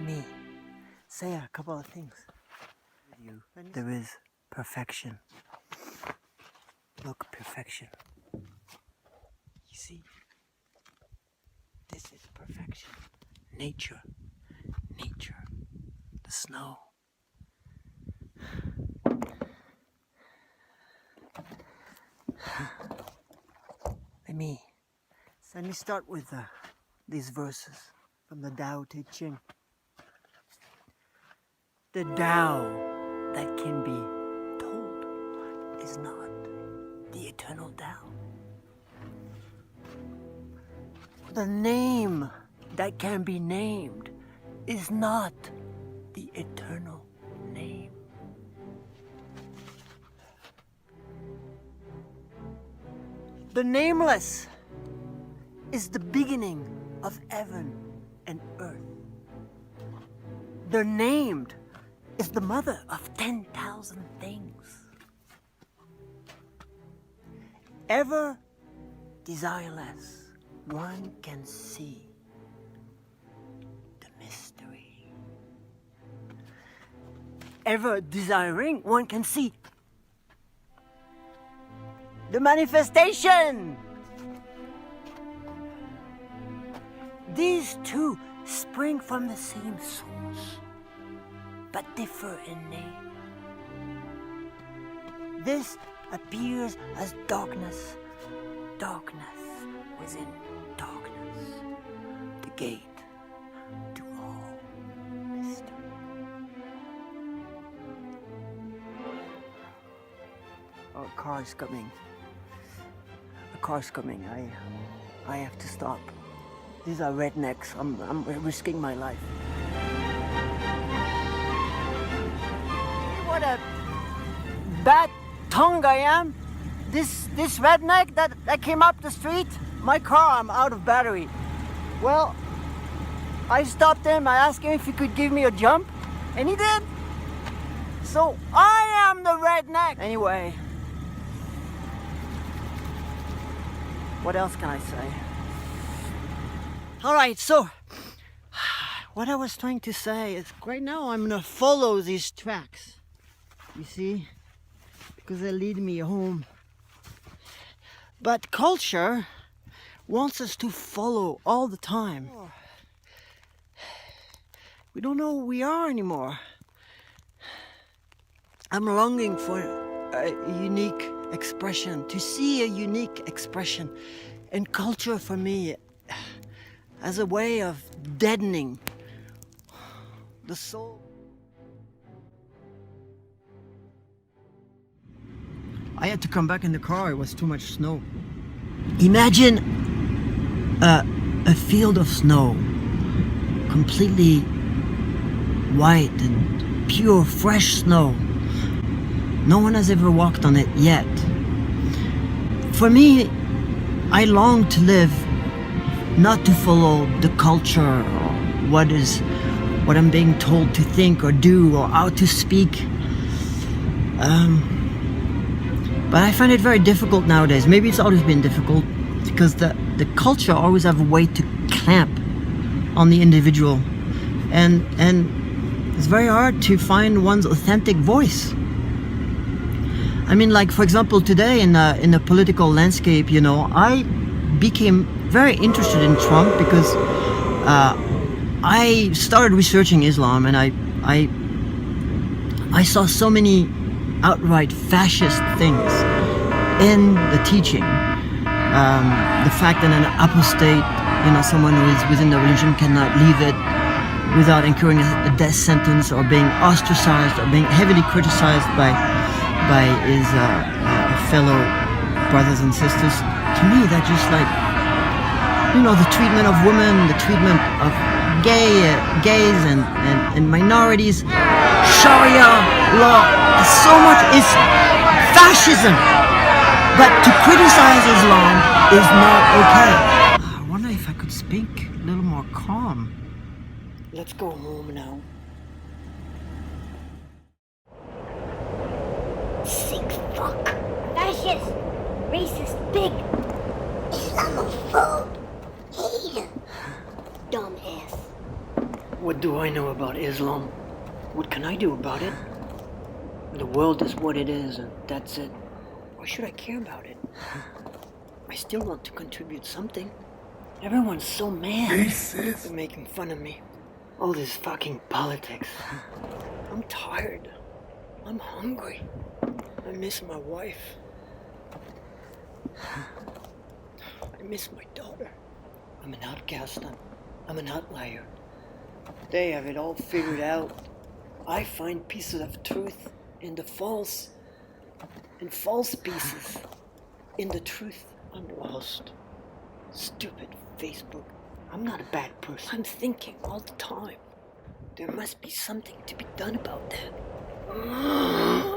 me say a couple of things. There is perfection. Look, perfection. You see? This is perfection. Nature. Nature. The snow. Let me start with these verses from the Tao Te Ching. The Tao that can be told is not the eternal Tao. The name that can be named is not the eternal name. The nameless is the beginning of heaven and earth. The named is the mother of 10,000 things. Ever desireless, one can see the mystery. Ever desiring, one can see the manifestation. These two spring from the same source, but differ in name. This appears as darkness, darkness within darkness, the gate to all mystery. Oh, a car's coming. A car's coming. I have to stop. These are rednecks. I'm risking my life. What a bad tongue I am. This redneck that came up the street, my car, I'm out of battery. Well, I stopped him. I asked him if he could give me a jump, and he did. So I am the redneck. Anyway, what else can I say? All right, so what I was trying to say is right now I'm gonna follow these tracks, you see, because they lead me home. But culture wants us to follow all the time. We don't know who we are anymore. I'm longing for a unique expression, to see a unique expression. And culture for me as a way of deadening the soul. I had to come back in the car, it was too much snow. Imagine a field of snow, completely white and pure, fresh snow. No one has ever walked on it yet. For me, I long to live not to follow the culture or what I'm being told to think or do or how to speak. But I find it very difficult nowadays. Maybe it's always been difficult because the culture always have a way to clamp on the individual, and it's very hard to find one's authentic voice. I mean, like for example, today in the political landscape, you know, I became very interested in Trump because I started researching Islam, and I saw so many outright fascist things in the teaching. The fact that an apostate, you know, someone who is within the religion cannot leave it without incurring a death sentence or being ostracized or being heavily criticized by his fellow brothers and sisters. To me, that just like, you know, the treatment of women, the treatment of gays and minorities, Sharia law, so much is fascism. But to criticize Islam is not okay. I wonder if I could speak a little more calm. Let's go home now. Sick fuck. Fascist. Racist. Big. Islamophobe. Hater. Dumbass. We're do I know about Islam? What can I do about it? The world is what it is, and that's it. Why should I care about it? I still want to contribute something. Everyone's so mad. They're making fun of me. All this fucking politics. I'm tired. I'm hungry. I miss my wife. I miss my daughter. I'm an outcast. I'm an outlier. They have it all figured out. I find pieces of truth in the false, and false pieces in the truth. I'm lost. Stupid Facebook. I'm not a bad person. I'm thinking all the time. There must be something to be done about that.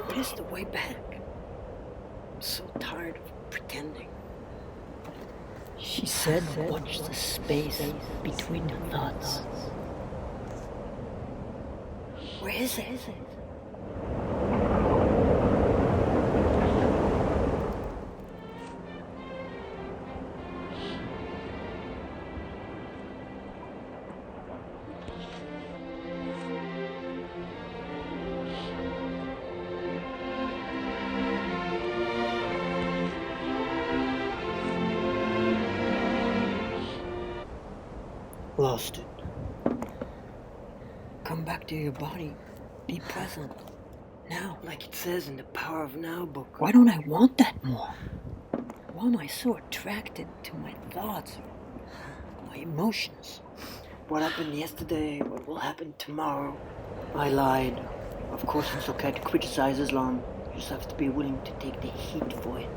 What is the way back? I'm so tired of pretending. She said, watch the space between your thoughts. Where is it? Lost it. Come back to your body. Be present. Now, like it says in the Power of Now book. Why don't I want that more? Why am I so attracted to my thoughts, my emotions? What happened yesterday, what will happen tomorrow? I lied. Of course it's okay to criticize Islam. You just have to be willing to take the heat for it.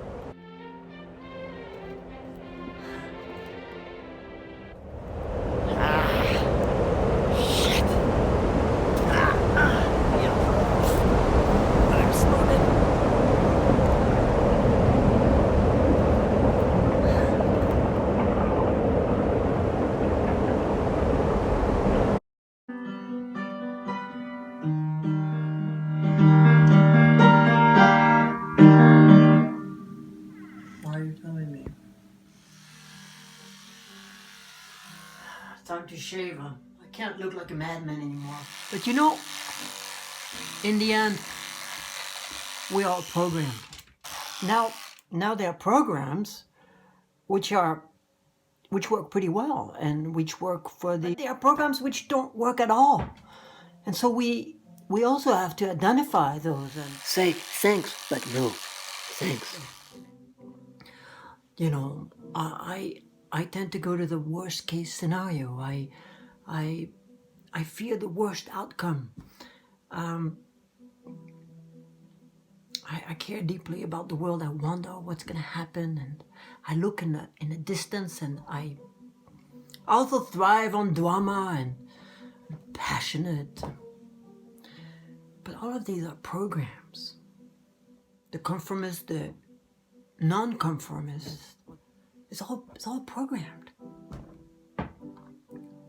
Why are you telling me? Time to shave. I can't look like a madman anymore. But you know, in the end, we are programmed. Now there are programs which work pretty well and which work for the. There are programs which don't work at all, and so we also have to identify those and say thanks, but no thanks. You know, I tend to go to the worst case scenario. I fear the worst outcome. I care deeply about the world. I wonder what's gonna happen, and I look in the distance, and I also thrive on drama and passionate. But all of these are programs. The conformist, the non-conformist, it's all programmed.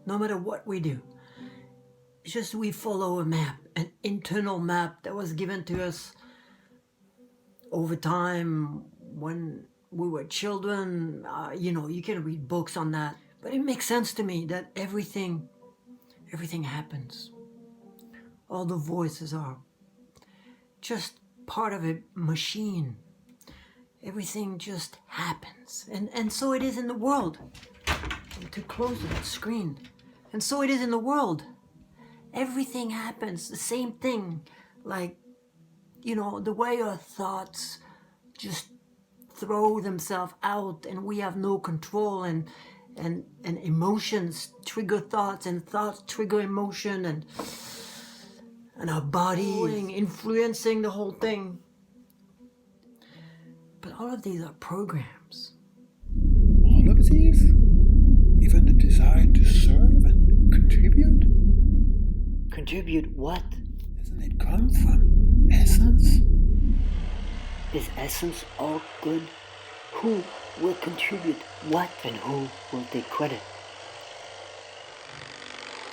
No matter what we do, it's just we follow a map, an internal map that was given to us over time when we were children. You can read books on that, but it makes sense to me that everything happens. All the voices are just part of a machine. Everything just happens, and so it is in the world. I'm too close to that screen. And so it is in the world. Everything happens, the same thing, like, the way our thoughts just throw themselves out and we have no control, and emotions trigger thoughts and thoughts trigger emotion, and our body influencing the whole thing. But all of these are programs. All of these? Even the desire to serve and contribute? Contribute what? Doesn't it come from essence? Is essence all good? Who will contribute what, and who will take credit?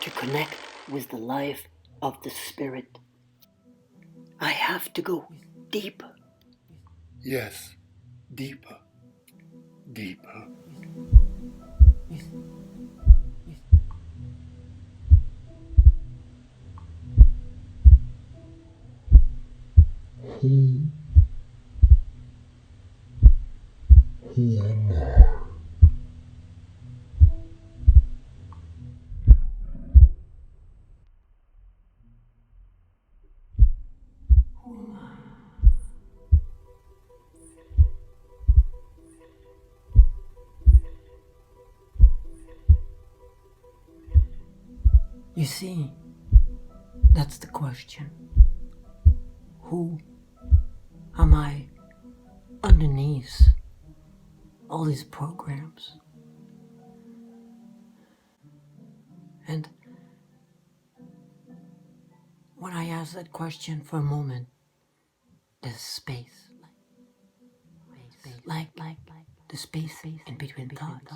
To connect with the life of the spirit, I have to go deeper. Yes, deeper, deeper. You see, that's the question. Who am I underneath all these programs? And when I ask that question for a moment, there's space. Like the space in between thoughts.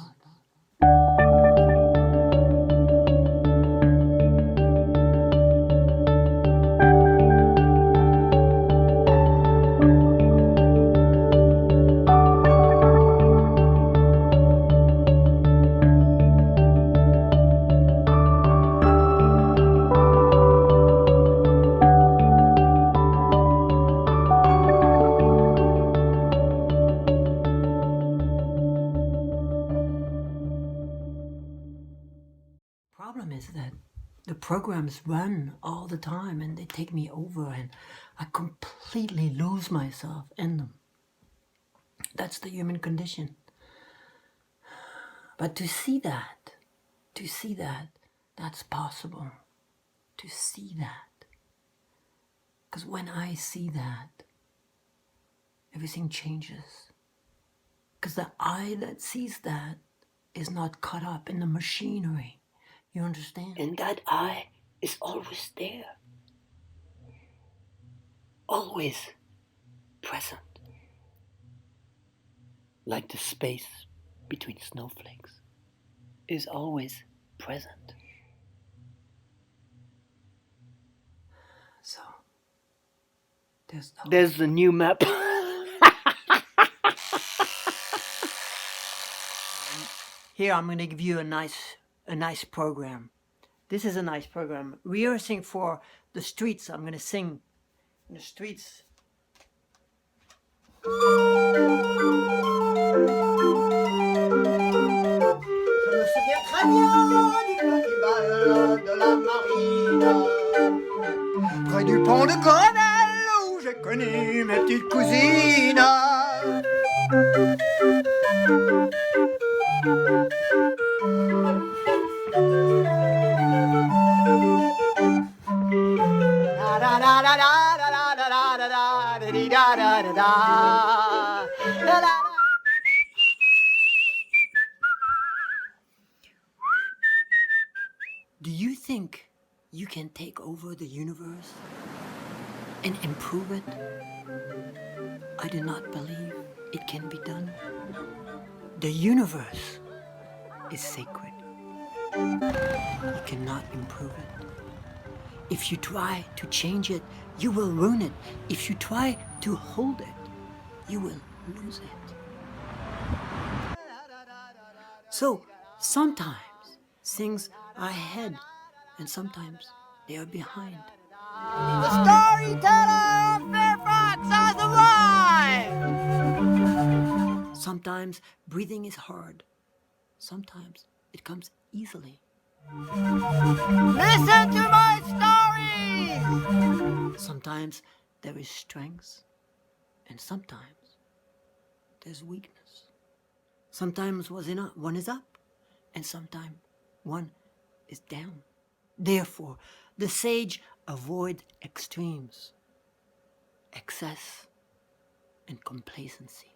Problem is that the programs run all the time and they take me over and I completely lose myself in them. That's the human condition. But to see that, that's possible. To see that. Because when I see that, everything changes. Because the eye that sees that is not caught up in the machinery. You understand? And that eye is always there. Always present. Like the space between snowflakes is always present. So, there's the new map. Here I'm going to give you a nice program. This is a nice program. Rehearsing for the streets. I'm going to sing in the streets. Je me souviens très bien du petit bal de la marine, près du pont de Grenelle où j'ai connu mes petites cousines. Do you think you can take over the universe and improve it? I do not believe it can be done. The universe is sacred. You cannot improve it. If you try to change it, you will ruin it. If you try to hold it, you will lose it. So sometimes things are ahead and sometimes they are behind. The storyteller of Fairfax has arrived! Sometimes breathing is hard. Sometimes it comes easily. Listen to my stories! Sometimes there is strength, and sometimes there's weakness. Sometimes one is up, and sometimes one is down. Therefore, the sage avoid extremes, excess, and complacency.